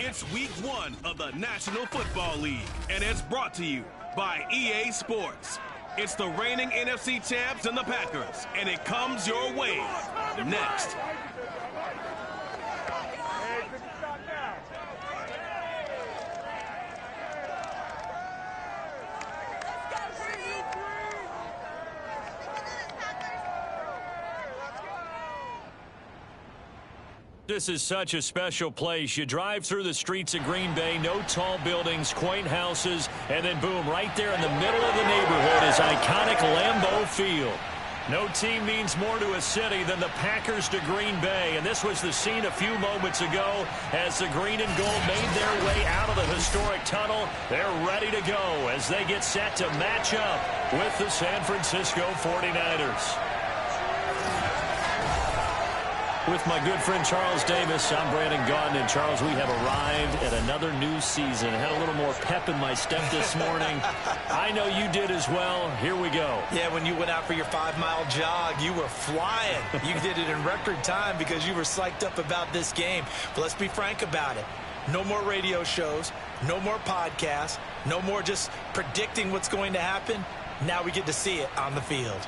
It's week 1 of the National Football League, and it's brought to you by EA Sports. It's the reigning NFC champs and the Packers, and it comes your way next. This is such a special place. You drive through the streets of Green Bay, no tall buildings, quaint houses, and then boom, right there in the middle of the neighborhood is iconic Lambeau Field. No team means more to a city than the Packers to Green Bay, and this was the scene a few moments ago as the green and gold made their way out of the historic tunnel. They're ready to go as they get set to match up with the San Francisco 49ers. With my good friend Charles Davis, I'm Brandon Gaudin. And Charles, we have arrived at another new season. I had a little more pep in my step this morning. I know you did as well. Here we go. Yeah, when you went out for your 5-mile jog, you were flying. You did it in record time because you were psyched up about this game. But let's be frank about it. No more radio shows, no more podcasts, no more just predicting what's going to happen. Now we get to see it on the field.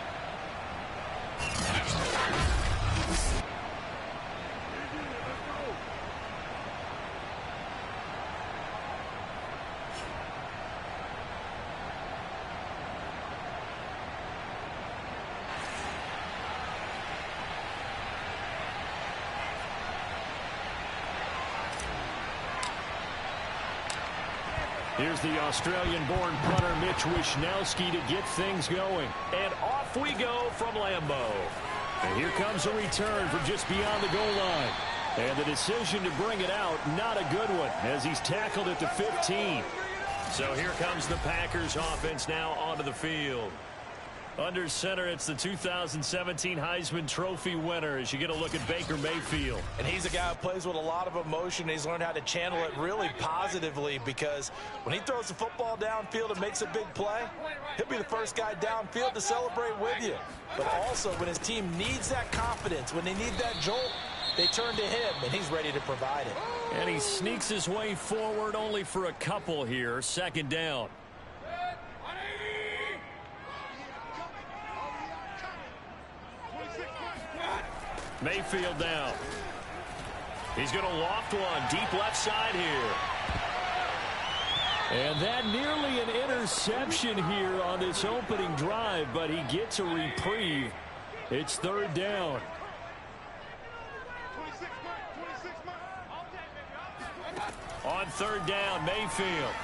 Here's the Australian-born punter Mitch Wishnowsky to get things going. And off we go from Lambeau. And here comes a return from just beyond the goal line. And the decision to bring it out, not a good one, as he's tackled at the 15. So here comes the Packers offense now onto the field. Under center, it's the 2017 Heisman Trophy winner as you get a look at Baker Mayfield. And he's a guy who plays with a lot of emotion. He's learned how to channel it really positively because when he throws the football downfield and makes a big play, he'll be the first guy downfield to celebrate with you. But also, when his team needs that confidence, when they need that jolt, they turn to him, and he's ready to provide it. And he sneaks his way forward only for a couple here. Second down. Mayfield down. He's going to loft one deep left side here. And that nearly an interception here on this opening drive, but he gets a reprieve. It's third down. On third down, Mayfield.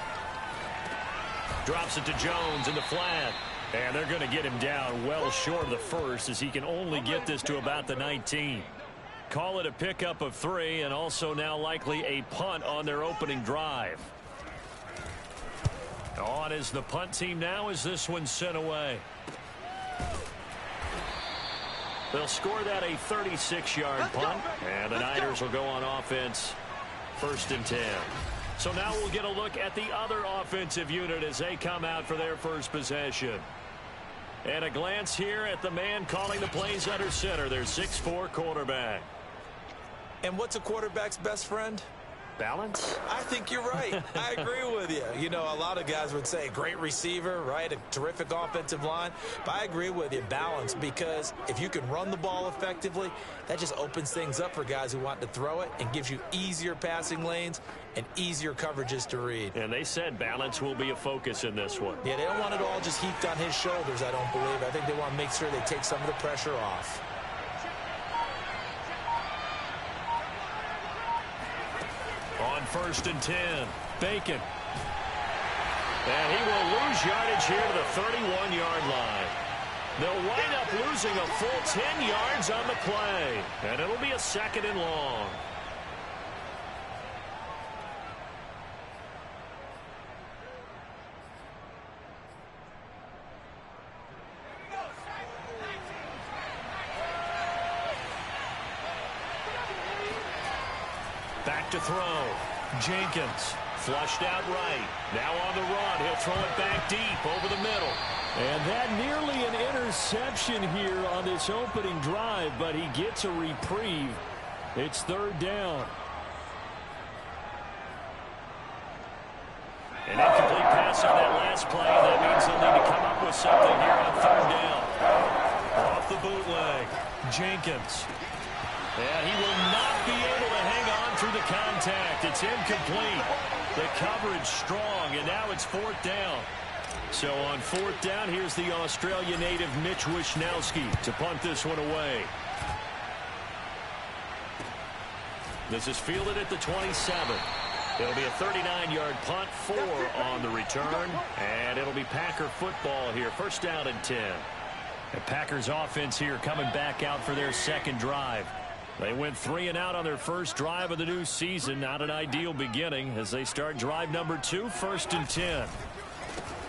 Drops it to Jones in the flat. And they're going to get him down well short of the first as he can only get this to about the 19. Call it a pickup of 3 and also now likely a punt on their opening drive. On is the punt team now as this one's sent away. They'll score that a 36-yard punt. And the Niners will go on offense first and 10. So now we'll get a look at the other offensive unit as they come out for their first possession. And a glance here at the man calling the plays under center, their 6'4" quarterback. And what's a quarterback's best friend? Balance? I think you're right. I agree with you. You know, a lot of guys would say great receiver, right? A terrific offensive line. But I agree with you, balance, because if you can run the ball effectively, that just opens things up for guys who want to throw it and gives you easier passing lanes and easier coverages to read. And they said balance will be a focus in this one. Yeah, they don't want it all just heaped on his shoulders, I don't believe. I think they want to make sure they take some of the pressure off. On first and 10, Bacon. And he will lose yardage here to the 31-yard line. They'll wind up losing a full 10 yards on the play. And it'll be a second and long. Back to throw. Jenkins flushed out right. Now on the run. He'll throw it back deep over the middle. And that nearly an interception here on this opening drive, but he gets a reprieve. It's third down. An incomplete pass on that last play. That means they'll need to come up with something here on third down. Off the bootleg, Jenkins. And he will not be able to hang on through the contact. It's incomplete. The coverage strong, and now it's fourth down. So on fourth down, here's the Australia native Mitch Wishnowsky to punt this one away. This is fielded at the 27. It'll be a 39-yard punt, 4 on the return, and it'll be Packer football here. First down and 10. The Packers offense here coming back out for their second drive. They went 3 and out on their first drive of the new season. Not an ideal beginning as they start drive number 2, first and 10.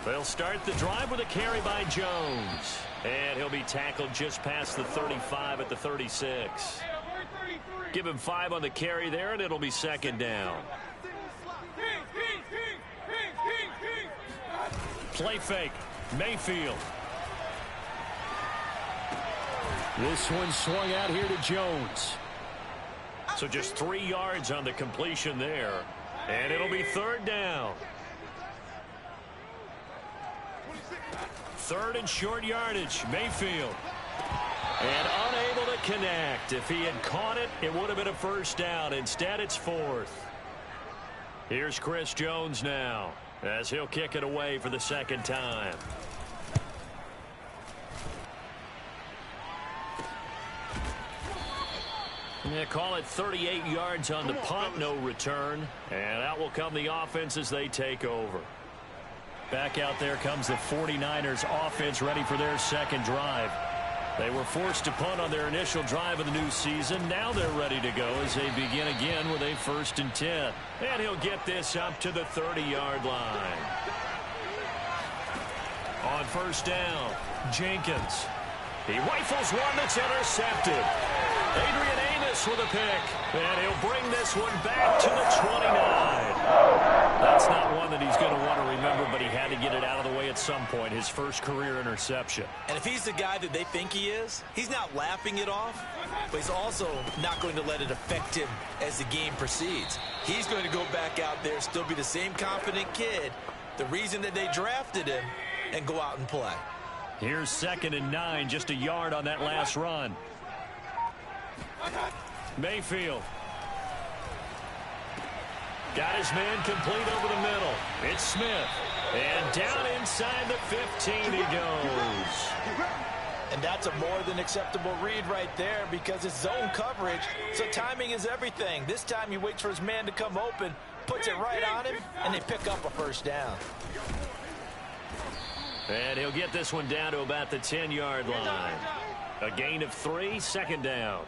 They'll start the drive with a carry by Jones. And he'll be tackled just past the 35 at the 36. Give him 5 on the carry there, and it'll be second down. Play fake. Mayfield. This one swung out here to Jones. So just 3 yards on the completion there. And it'll be third down. Third and short yardage. Mayfield. And unable to connect. If he had caught it, it would have been a first down. Instead, it's fourth. Here's Chris Jones now as he'll kick it away for the second time. They call it 38 yards on the punt, no return. And out will come the offense as they take over. Back out there comes the 49ers offense ready for their second drive. They were forced to punt on their initial drive of the new season. Now they're ready to go as they begin again with a first and 10. And he'll get this up to the 30-yard line. On first down, Jenkins. He rifles one that's intercepted. Adrian Amos with a pick. And he'll bring this one back to the 29. That's not one that he's going to want to remember, but he had to get it out of the way at some point. His first career interception. And if he's the guy that they think he is, he's not laughing it off, but he's also not going to let it affect him as the game proceeds. He's going to go back out there, still be the same confident kid, the reason that they drafted him, and go out and play. Here's second and 9, just a yard on that last run. Mayfield. Got his man complete over the middle. It's Smith. And down inside the 15 he goes. And that's a more than acceptable read right there because it's zone coverage, so timing is everything. This time he waits for his man to come open, puts it right on him, and they pick up a first down. And he'll get this one down to about the 10-yard line. A gain of 3, second down.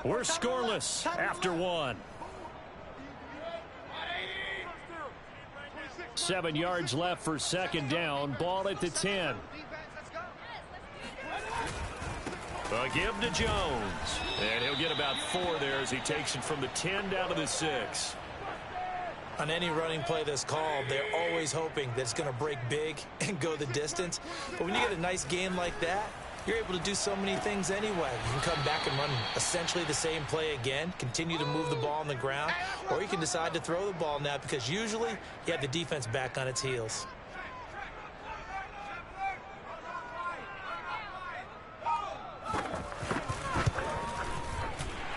We're scoreless after 1. 7 yards left for second down. Ball at the 10. A give to Jones. And he'll get about 4 there as he takes it from the 10 down to the 6. On any running play that's called, they're always hoping that it's going to break big and go the distance. But when you get a nice game like that, you're able to do so many things anyway. You can come back and run essentially the same play again, continue to move the ball on the ground, or you can decide to throw the ball now because usually you have the defense back on its heels.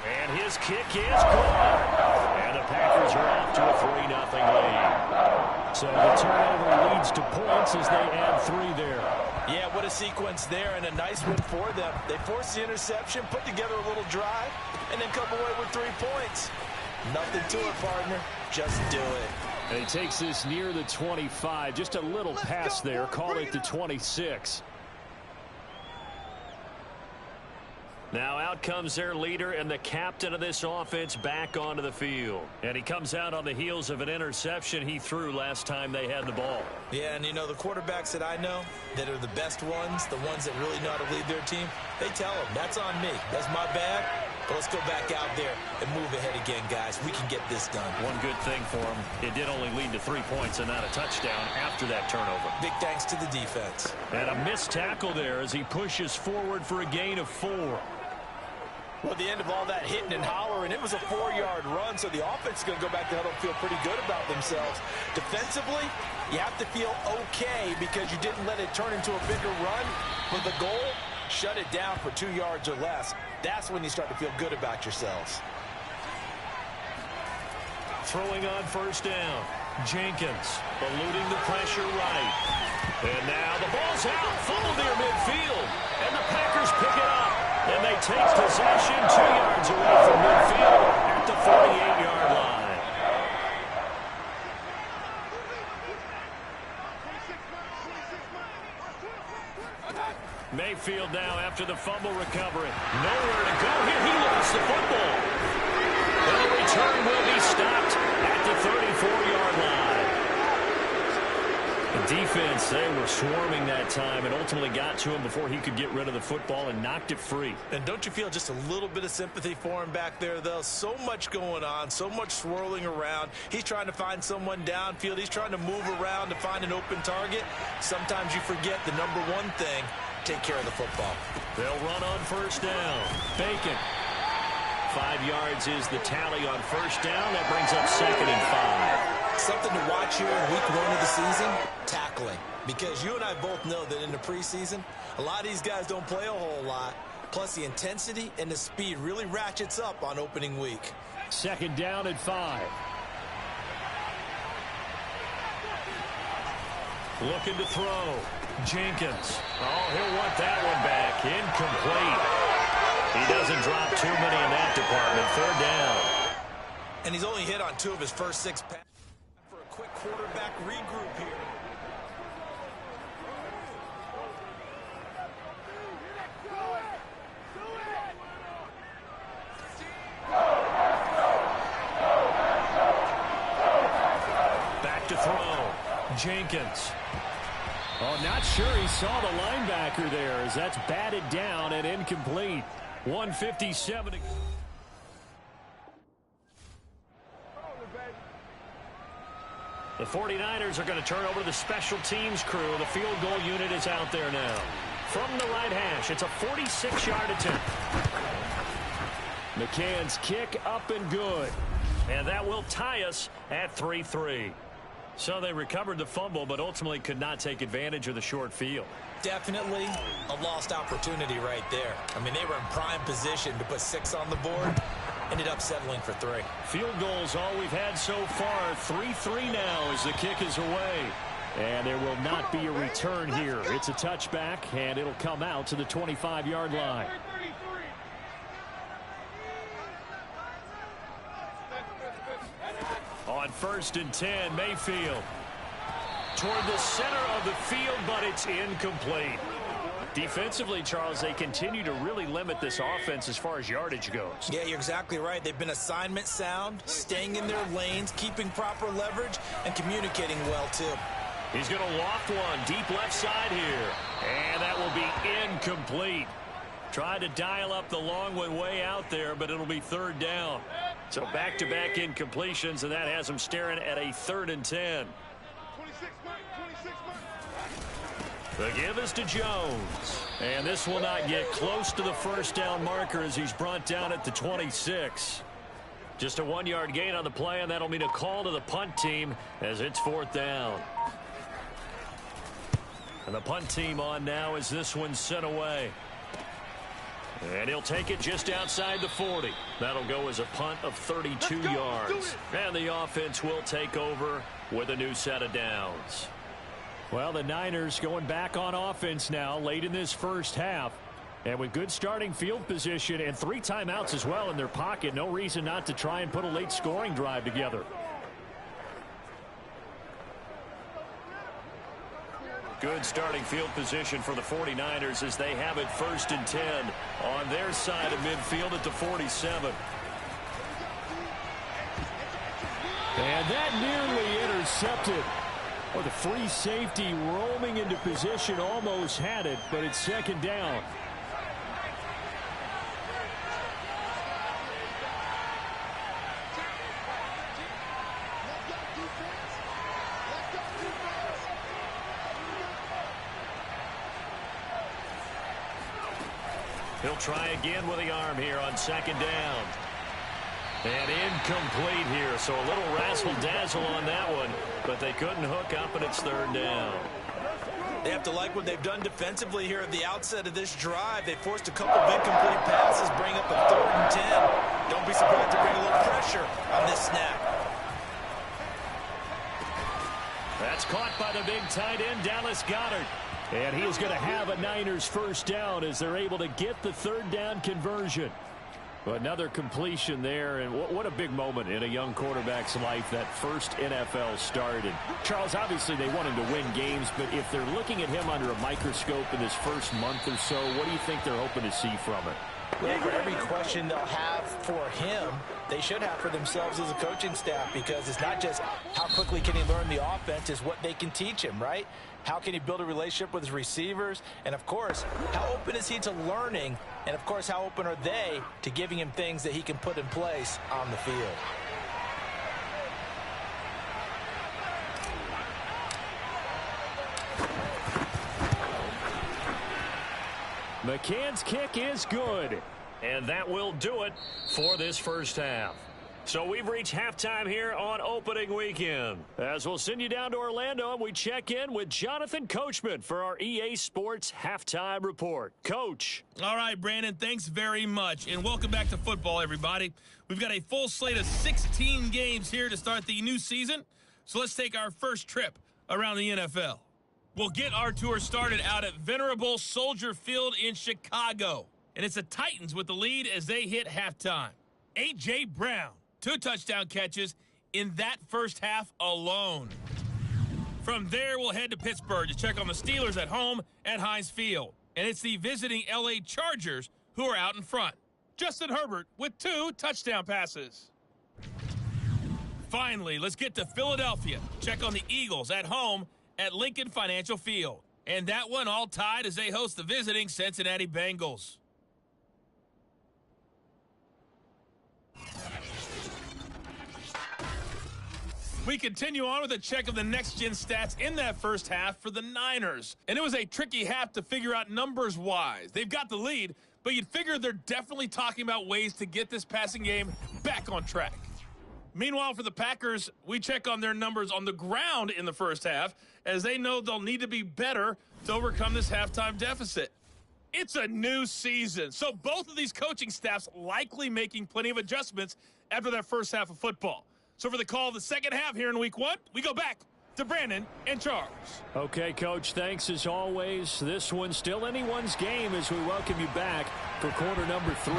And his kick is good. And the Packers are off to a 3-0 lead. So the turnover leads to points as they add 3 there. Yeah, what a sequence there, and a nice one for them. They forced the interception, put together a little drive, and then come away with 3 points. Nothing to it, partner. Just do it. And he takes this near the 25. Just a little pass there. Call it the 26. Now out comes their leader and the captain of this offense back onto the field. And he comes out on the heels of an interception he threw last time they had the ball. Yeah, and you know, the quarterbacks that I know that are the best ones, the ones that really know how to lead their team, they tell them, that's on me. That's my bad. But let's go back out there and move ahead again, guys. We can get this done. One good thing for him, it did only lead to 3 points and not a touchdown after that turnover. Big thanks to the defense. And a missed tackle there as he pushes forward for a gain of 4. Well, the end of all that hitting and hollering, it was a 4-yard run, so the offense is going to go back to huddle and feel pretty good about themselves. Defensively, you have to feel okay because you didn't let it turn into a bigger run. But the goal, shut it down for 2 yards or less. That's when you start to feel good about yourselves. Throwing on first down. Jenkins eluding the pressure right. And now the ball's out. Fumble near midfield. And the Packers pick it up. And they take possession 2 yards away from midfield at the 48-yard line. Mayfield now after the fumble recovery. Nowhere to go here. He lost the football. And the return will be stopped at the 34-yard line. The defense, they were swarming that time and ultimately got to him before he could get rid of the football and knocked it free. And don't you feel just a little bit of sympathy for him back there, though? So much going on, so much swirling around. He's trying to find someone downfield. He's trying to move around to find an open target. Sometimes you forget the number one thing, take care of the football. They'll run on first down. Bacon. 5 yards is the tally on first down. That brings up 2nd and 5. Something to watch here in week 1 of the season, tackling. Because you and I both know that in the preseason, a lot of these guys don't play a whole lot. Plus, the intensity and the speed really ratchets up on opening week. 2nd down and 5. Looking to throw. Jenkins. Oh, he'll want that one back. Incomplete. He doesn't drop too many in that department. 3rd down. And he's only hit on 2 of his first 6 passes. For a quick quarterback regroup here. Back to throw. Jenkins. Oh, not sure he saw the linebacker there as that's batted down and incomplete. 1:57. The 49ers are going to turn over to the special teams crew. The field goal unit is out there now. From the right hash, it's a 46-yard attempt. McCann's kick up and good. And that will tie us at 3-3. So they recovered the fumble, but ultimately could not take advantage of the short field. Definitely a lost opportunity right there. I mean, they were in prime position to put 6 on the board. Ended up settling for 3. Field goals all we've had so far. 3-3 now as the kick is away. And there will not be a return here. It's a touchback, and it'll come out to the 25-yard line. On 1st and 10, Mayfield. Toward the center of the field, but it's incomplete. Defensively, Charles, they continue to really limit this offense as far as yardage goes. Yeah, you're exactly right. They've been assignment sound, staying in their lanes, keeping proper leverage, and communicating well, too. He's going to loft one deep left side here. And that will be incomplete. Tried to dial up the long one way out there, but it'll be 3rd down. So back-to-back incompletions, and that has them staring at a 3rd and 10. The give is to Jones. And this will not get close to the first down marker as he's brought down at the 26. Just a 1-yard gain on the play, and that'll mean a call to the punt team as it's 4th down. And the punt team on now as this one's sent away. And he'll take it just outside the 40. That'll go as a punt of 32 yards. And the offense will take over with a new set of downs. Well, the Niners going back on offense now late in this first half. And with good starting field position and 3 timeouts as well in their pocket, no reason not to try and put a late scoring drive together. Good starting field position for the 49ers as they have it 1st and 10 on their side of midfield at the 47. And that nearly intercepted. Or the free safety roaming into position almost had it, but it's 2nd down. He'll try again with the arm here on second down. And incomplete here, so a little razzle-dazzle on that one, but they couldn't hook up, and it's third down. They have to like what they've done defensively here at the outset of this drive. They forced a couple of incomplete passes, bring up a 3rd and 10. Don't be surprised to bring a little pressure on this snap. That's caught by the big tight end, Dallas Goedert. And he is going to have a Niners first down as they're able to get the third down conversion. Another completion there, and what a big moment in a young quarterback's life, that first NFL start. And Charles, obviously they want him to win games, but if they're looking at him under a microscope in his first month or so, what do you think they're hoping to see from it? Well, for every question they'll have for him, they should have for themselves as a coaching staff, because it's not just how quickly can he learn the offense, it's what they can teach him, right? How can he build a relationship with his receivers? And, of course, how open is he to learning? And, of course, how open are they to giving him things that he can put in place on the field? McCann's kick is good. And that will do it for this first half. So we've reached halftime here on opening weekend. As we'll send you down to Orlando, and we check in with Jonathan Coachman for our EA Sports Halftime Report. Coach. All right, Brandon, thanks very much. And welcome back to football, everybody. We've got a full slate of 16 games here to start the new season. So let's take our first trip around the NFL. We'll get our tour started out at Venerable Soldier Field in Chicago. And it's the Titans with the lead as they hit halftime. A.J. Brown, 2 touchdown catches in that first half alone. From there, we'll head to Pittsburgh to check on the Steelers at home at Heinz Field. And it's the visiting L.A. Chargers who are out in front. Justin Herbert with 2 touchdown passes. Finally, let's get to Philadelphia. Check on the Eagles at home at Lincoln Financial Field. And that one all tied as they host the visiting Cincinnati Bengals. We continue on with a check of the next-gen stats in that first half for the Niners. And it was a tricky half to figure out numbers-wise. They've got the lead, but you'd figure they're definitely talking about ways to get this passing game back on track. Meanwhile, for the Packers, we check on their numbers on the ground in the first half, as they know they'll need to be better to overcome this halftime deficit. It's a new season, so both of these coaching staffs likely making plenty of adjustments after that first half of football. So for the call of the second half here in week 1, we go back to Brandon and Charles. Okay, Coach, thanks as always. This one's still anyone's game as we welcome you back for quarter number 3.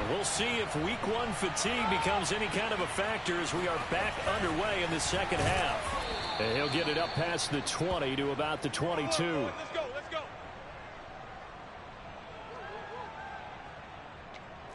We'll see if week 1 fatigue becomes any kind of a factor as we are back underway in the second half. And he'll get it up past the 20 to about the 22. Let's go.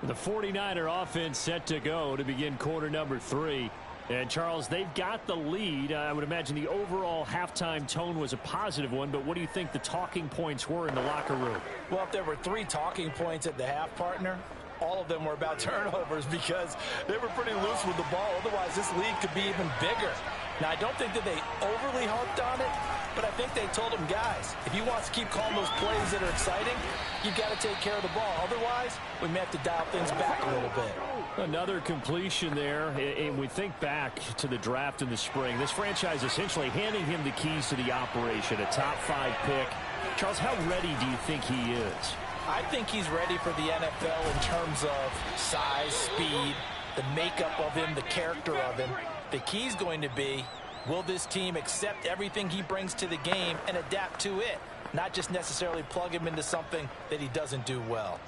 The 49er offense set to go to begin quarter number 3. And, Charles, they've got the lead. I would imagine the overall halftime tone was a positive one, but what do you think the talking points were in the locker room? Well, if there were 3 talking points at the half, partner, all of them were about turnovers because they were pretty loose with the ball. Otherwise, this lead could be even bigger. Now, I don't think that they overly harped on it, but I think they told them, guys, if you want to keep calling those plays that are exciting, you've got to take care of the ball. Otherwise, we may have to dial things back a little bit. Another completion there, and we think back to the draft in the spring. This franchise essentially handing him the keys to the operation, a top 5 pick. Charles, how ready do you think he is? I think he's ready for the NFL in terms of size, speed, the makeup of him, the character of him. The key's going to be, will this team accept everything he brings to the game and adapt to it, not just necessarily plug him into something that he doesn't do well.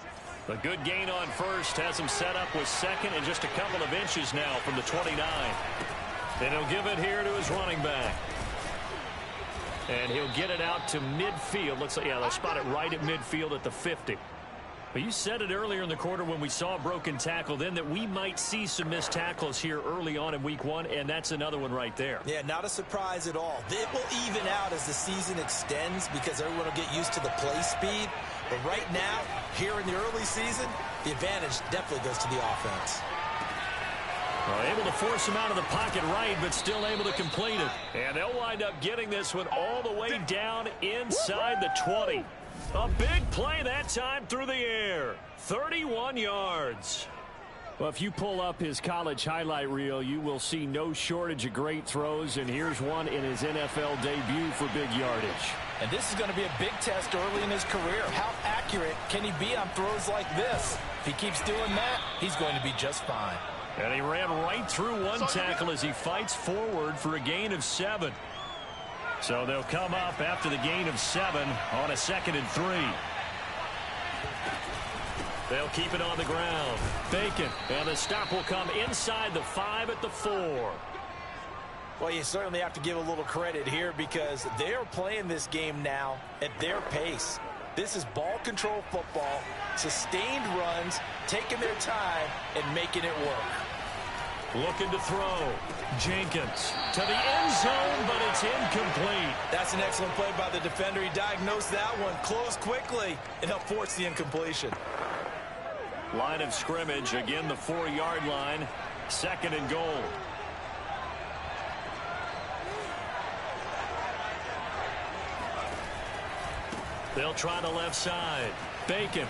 A good gain on first has him set up with second and just a couple of inches now from the 29. Then he'll give it here to his running back. And he'll get it out to midfield. Looks like, yeah, they'll spot it right at midfield at the 50. But you said it earlier in the quarter when we saw a broken tackle then that we might see some missed tackles here early on in week 1, and that's another one right there. Yeah, not a surprise at all. It will even out as the season extends because everyone will get used to the play speed. But right now, here in the early season, the advantage definitely goes to the offense. Well, able to force him out of the pocket right, but still able to complete it. And they'll wind up getting this one all the way down inside the 20. A big play that time through the air. 31 yards. Well, if you pull up his college highlight reel, you will see no shortage of great throws, and here's one in his NFL debut for big yardage. And this is going to be a big test early in his career. How accurate can he be on throws like this? If he keeps doing that, he's going to be just fine. And he ran right through one tackle as he fights forward for a gain of 7. So they'll come up after the gain of 7 on a 2nd and 3. They'll keep it on the ground. Bacon. And the stop will come inside the 5 at the 4. Well, you certainly have to give a little credit here because they're playing this game now at their pace. This is ball control football, sustained runs, taking their time, and making it work. Looking to throw. Jenkins to the end zone, but it's incomplete. That's an excellent play by the defender. He diagnosed that one, closed quickly, and helped force the incompletion. Line of scrimmage, again the 4-yard line, 2nd and goal. They'll try the left side. Bacon.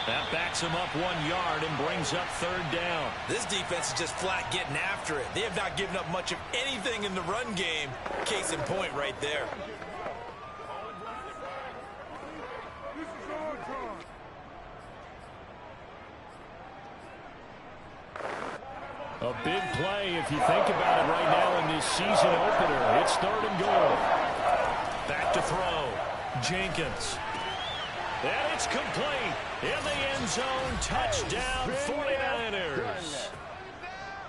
That backs him up 1 yard and brings up 3rd down. This defense is just flat getting after it. They have not given up much of anything in the run game. Case in point right there. A big play if you think about it right now in this season opener. It's 3rd and goal. Back to throw. Jenkins. And it's complete. In the end zone. Touchdown 49ers.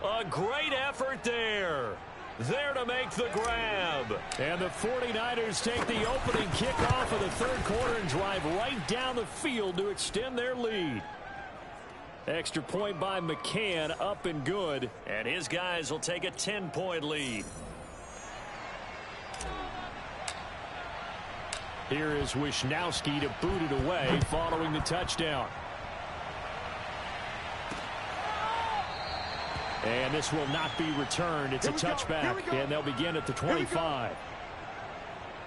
A great effort there. There to make the grab. And the 49ers take the opening kickoff of the 3rd quarter and drive right down the field to extend their lead. Extra point by McCann, up and good. And his guys will take a 10-point lead. Here is Wisnowski to boot it away following the touchdown. And this will not be returned. It's a touchback, and they'll begin at the 25.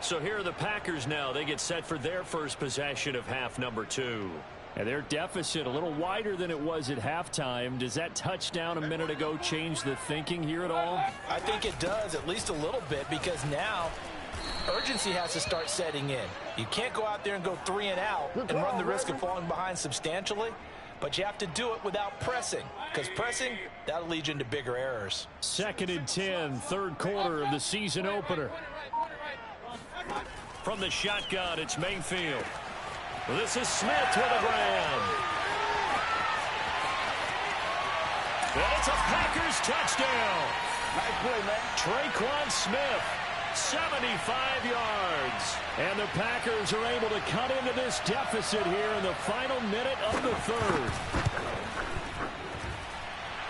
So here are the Packers now. They get set for their first possession of half number 2. And their deficit a little wider than it was at halftime. Does that touchdown a minute ago change the thinking here at all? I think it does, at least a little bit, because now urgency has to start setting in. You can't go out there and go 3 and out and run the risk of falling behind substantially, but you have to do it without pressing, because pressing, that'll lead you into bigger errors. 2nd and 10, 3rd quarter of the season opener. From the shotgun, it's Mayfield. This is Smith with a grab. And it's a Packers touchdown. Nice play, man. Traquan Smith, 75 yards. And the Packers are able to cut into this deficit here in the final minute of the 3rd.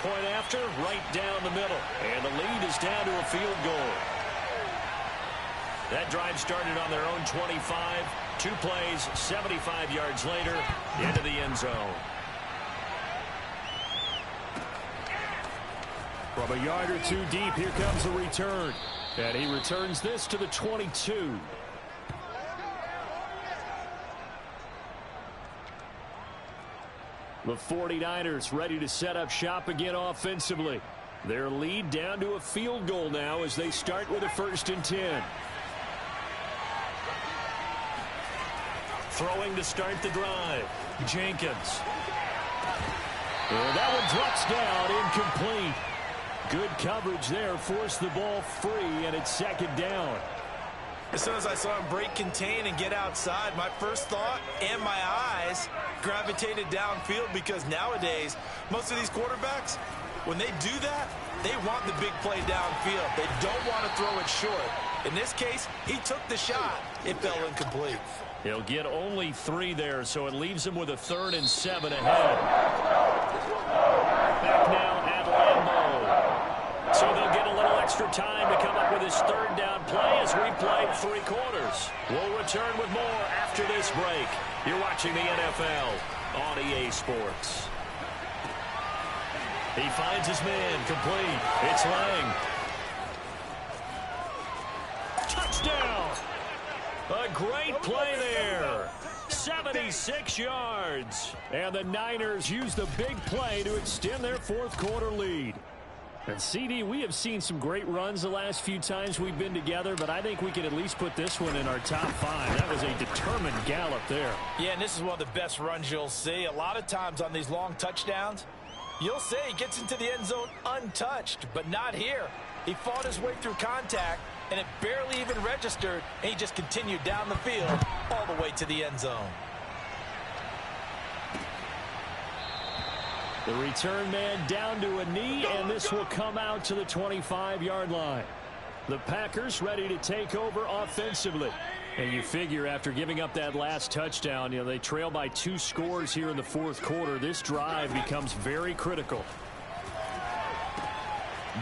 Point after, right down the middle. And the lead is down to a field goal. That drive started on their own 25. 2 plays, 75 yards later, into the end zone. From a yard or 2 deep, here comes a return. And he returns this to the 22. The 49ers ready to set up shop again offensively. Their lead down to a field goal now as they start with a 1st and 10. Throwing to start the drive. Jenkins. And that one drops down, incomplete. Good coverage there, forced the ball free, and it's 2nd down. As soon as I saw him break contain and get outside, my first thought and my eyes gravitated downfield, because nowadays, most of these quarterbacks, when they do that, they want the big play downfield. They don't want to throw it short. In this case, he took the shot. It fell incomplete. He'll get only 3 there, so it leaves him with a 3rd and 7 ahead. Back now at Lambeau. So they'll get a little extra time to come up with his 3rd down play as we play 3 quarters. We'll return with more after this break. You're watching the NFL on EA Sports. He finds his man complete. It's Lang. Touchdown! A great play there. 76 yards. And the Niners use the big play to extend their fourth quarter lead. And CD, we have seen some great runs the last few times we've been together, but I think we can at least put this one in our top 5. That was a determined gallop there. Yeah, and this is one of the best runs you'll see. A lot of times on these long touchdowns, you'll say he gets into the end zone untouched, but not here. He fought his way through contact, and it barely even registered, and he just continued down the field all the way to the end zone. The return man down to a knee, and this will come out to the 25-yard line. The Packers ready to take over offensively. And you figure after giving up that last touchdown, they trail by 2 scores here in the fourth quarter. This drive becomes very critical.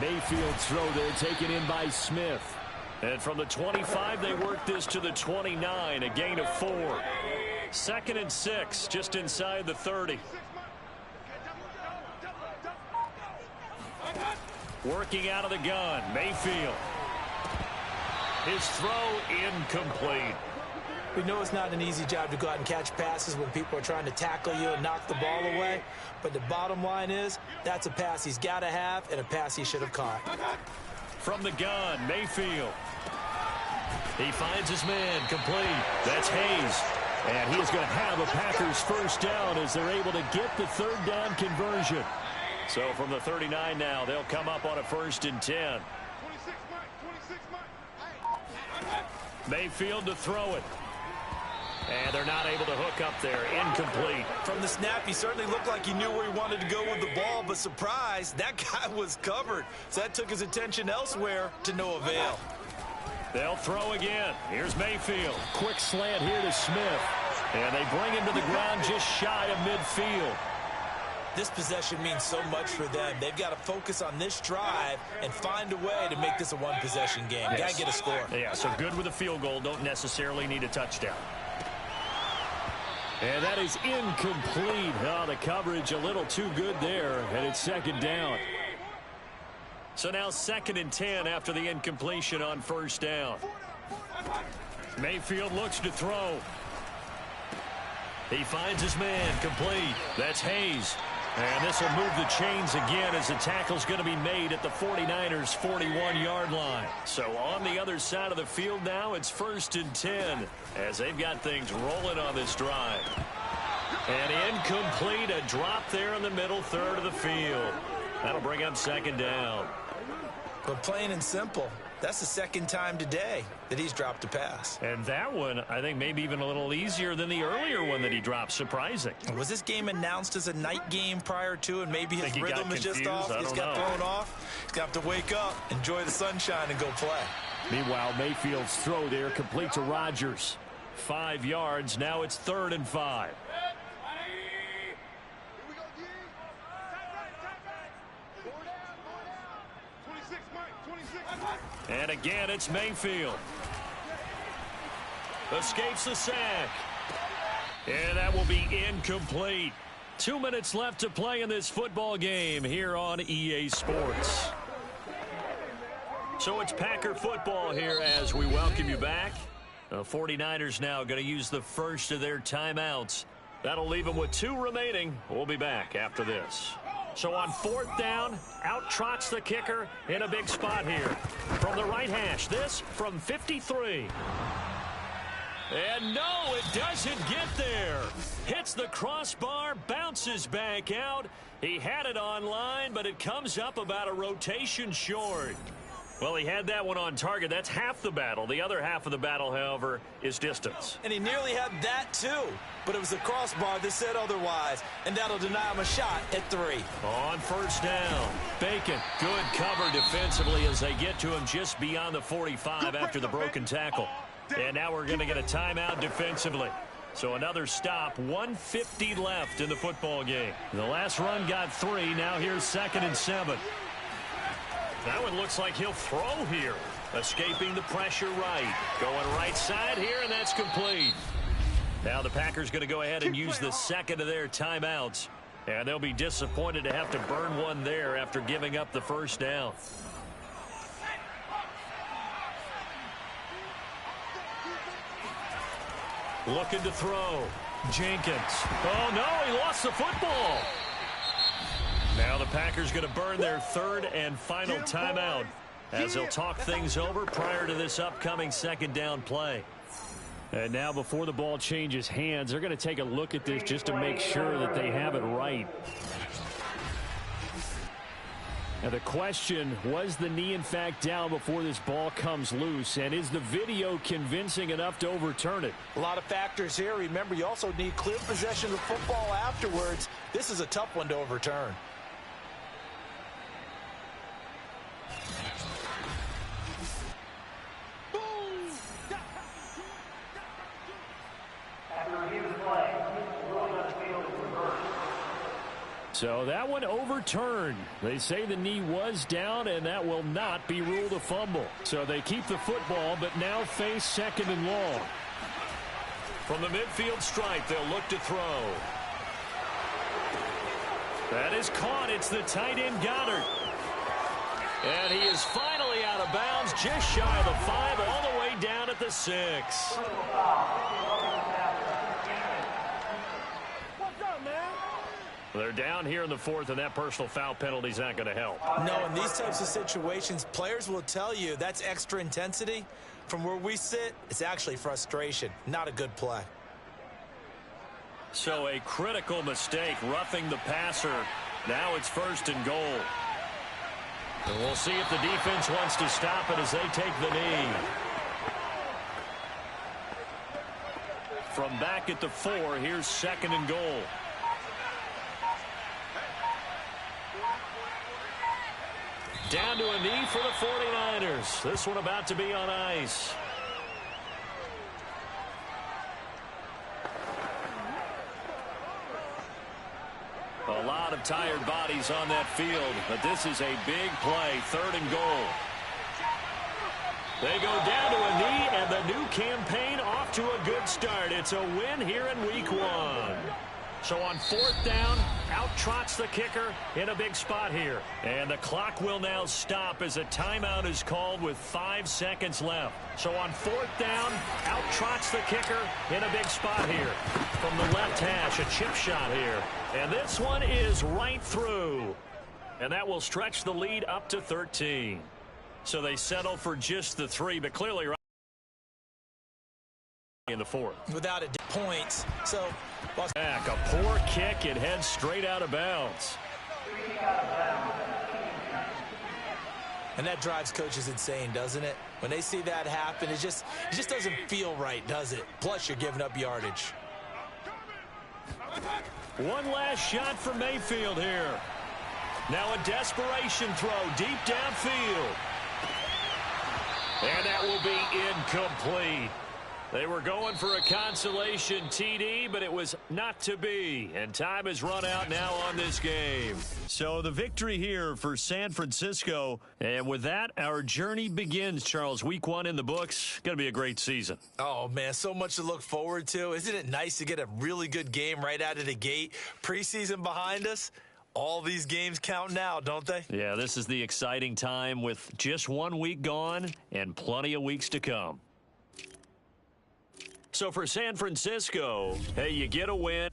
Mayfield's throw there taken in by Smith. And from the 25, they work this to the 29, a gain of 4. 2nd and 6, just inside the 30. Working out of the gun, Mayfield. His throw incomplete. We know it's not an easy job to go out and catch passes when people are trying to tackle you and knock the ball away. But the bottom line is, that's a pass he's got to have and a pass he should have caught. From the gun, Mayfield. He finds his man, complete. That's Hayes. And he is going to have a Packers first down as they're able to get the third down conversion. So from the 39 now, they'll come up on a 1st and 10. Mayfield to throw it. And they're not able to hook up there. Incomplete. From the snap, he certainly looked like he knew where he wanted to go with the ball, but surprise, that guy was covered. So that took his attention elsewhere to no avail. They'll throw again. Here's Mayfield. Quick slant here to Smith. And they bring him to the ground just shy of midfield. This possession means so much for them. They've got to focus on this drive and find a way to make this a one-possession game. Yes. Got to get a score. Yeah, so good with a field goal. Don't necessarily need a touchdown. And that is incomplete. Oh, the coverage a little too good there, and it's 2nd down. So now 2nd and 10 after the incompletion on 1st down. Mayfield looks to throw. He finds his man, complete. That's Hayes. And this will move the chains again as the tackle's going to be made at the 49ers' 41-yard line. So on the other side of the field now, it's 1st and 10 as they've got things rolling on this drive. And incomplete, a drop there in the middle third of the field. That'll bring up 2nd down. But plain and simple, that's the 2nd time today that he's dropped a pass. And that one, I think, maybe even a little easier than the earlier one that he dropped. Surprising. Was this game announced as a night game prior to, and maybe his rhythm is just off? He's got thrown off. He's got to wake up, enjoy the sunshine, and go play. Meanwhile, Mayfield's throw there complete to Rodgers. 5 yards. Now it's 3rd and 5. And again, it's Mayfield. Escapes the sack. And that will be incomplete. 2 minutes left to play in this football game here on EA Sports. So it's Packer football here as we welcome you back. The 49ers now going to use the first of their timeouts. That'll leave them with 2 remaining. We'll be back after this. So on 4th down, out trots the kicker in a big spot here. From the right hash, this from 53. And no, it doesn't get there. Hits the crossbar, bounces back out. He had it online, but it comes up about a rotation short. Well, he had that one on target. That's half the battle. The other half of the battle, however, is distance. And he nearly had that, too. But it was the crossbar that said otherwise. And that'll deny him a shot at 3. On 1st down, Bacon. Good cover defensively as they get to him just beyond the 45 after the broken tackle. And now we're going to get a timeout defensively. So another stop, 1:50 left in the football game. The last run got 3. Now here's 2nd and 7. That one looks like he'll throw here. Escaping the pressure right. Going right side here, and that's complete. Now the Packers going to go ahead and use the 2nd of their timeouts. And they'll be disappointed to have to burn one there after giving up the 1st down. Looking to throw. Jenkins. Oh, no, he lost the football. Now the Packers going to burn their third and final timeout as they'll talk things over prior to this upcoming second down play. And now before the ball changes hands, they're going to take a look at this just to make sure that they have it right. Now the question, was the knee in fact down before this ball comes loose? And is the video convincing enough to overturn it? A lot of factors here. Remember, you also need clear possession of football afterwards. This is a tough one to overturn. So that one overturned. They say the knee was down, and that will not be ruled a fumble. So they keep the football, but now face second and long. From the midfield stripe, they'll look to throw. That is caught. It's the tight end Goddard. And he is finally out of bounds, just shy of the 5, all the way down at the 6. They're down here in the 4th, and that personal foul penalty is not going to help. No, in these types of situations, players will tell you that's extra intensity. From where we sit, it's actually frustration. Not a good play. So a critical mistake, roughing the passer. Now it's 1st and goal. And we'll see if the defense wants to stop it as they take the knee. From back at the 4, here's 2nd and goal. Down to a knee for the 49ers. This one about to be on ice. A lot of tired bodies on that field, but this is a big play, 3rd and goal. They go down to a knee, and the new campaign off to a good start. It's a win here in week 1. So on 4th down, out trots the kicker in a big spot here. And the clock will now stop as a timeout is called with 5 seconds left. So on 4th down, out trots the kicker in a big spot here. From the left hash, a chip shot here. And this one is right through. And that will stretch the lead up to 13. So they settle for just the 3, but clearly right in the 4th. Without a points. So back, a poor kick, it heads straight out of bounds. And that drives coaches insane, doesn't it? When they see that happen, it just doesn't feel right, does it? Plus, you're giving up yardage. One last shot for Mayfield here. Now a desperation throw deep downfield. And that will be incomplete. They were going for a consolation TD, but it was not to be. And time has run out now on this game. So the victory here for San Francisco. And with that, our journey begins, Charles. Week 1 in the books. Going to be a great season. Oh, man, so much to look forward to. Isn't it nice to get a really good game right out of the gate? Preseason behind us. All these games count now, don't they? Yeah, this is the exciting time with just 1 week gone and plenty of weeks to come. So for San Francisco, hey, you get a win.